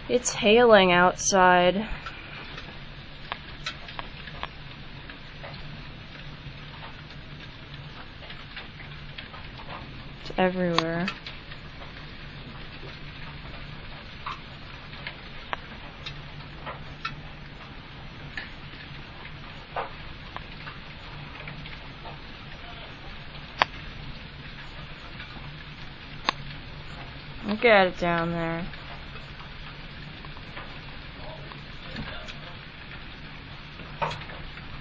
It's hailing outside. It's everywhere. Look at it down there.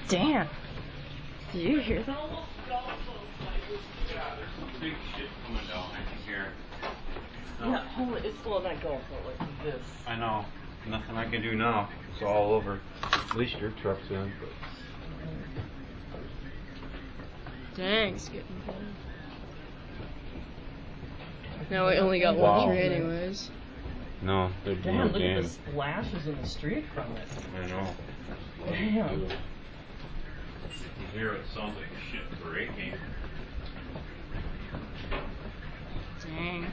Damn. Did you hear that? Yeah, there's some big shit coming down here. No. Yeah, holy, it's still not going for like this. I know. Nothing I can do now. It's all over. At least your truck's in. But... Dang, it's getting bad. Now we only got one tree anyways. No, they're doing Damn, look at the splashes in the street from it. I know. Damn. You hear it sounds like shit breaking. Dang.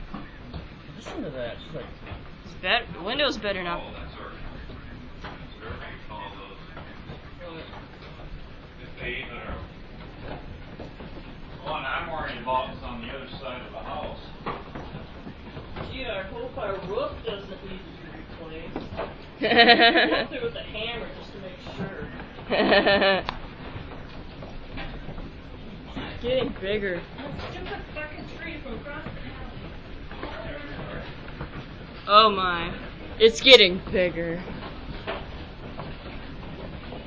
Listen to that. She's like, The window's better now. Oh, that's our... all those. If they even are... One I'm worried about is on the other side of the house. gee, I hope our roof doesn't need to be replaced. Go through with a hammer just to make sure. It's getting bigger. Stupid fucking tree from across the house. Oh my. It's getting bigger.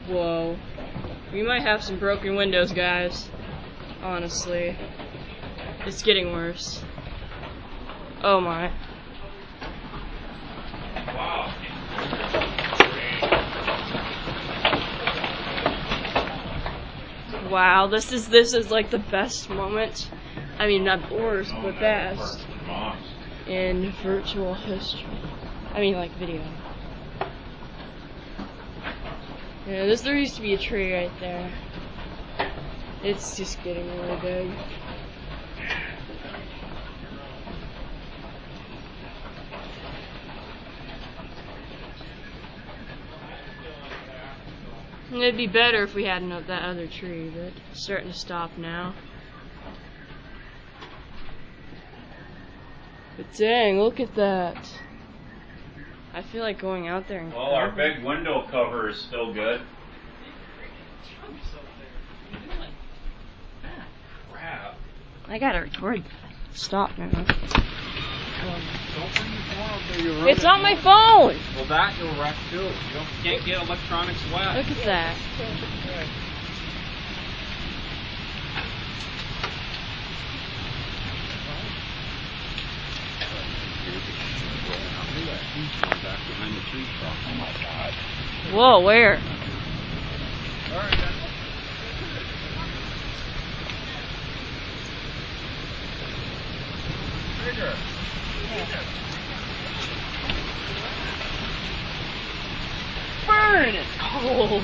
Whoa. We might have some broken windows, guys. Honestly. It's getting worse. Oh my. Wow. Wow, this is like the best moment. I mean, not worst, but best in virtual history. I mean, like video. Yeah, there used to be a tree right there. It's just getting really big. And it'd be better if we had that other tree, but it's starting to stop now. But dang, look at that. I feel like going out there and well, our big window cover is still good. Crap. I gotta record. Stop now. Don't bring your phone up there, you'll ruin It's on my phone! Well, that you'll wreck too. You can't get electronics wet. Look at that. Oh my God. Whoa, where? All right, then. Bigger. Burn! It's cold.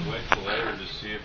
Wait till later to see if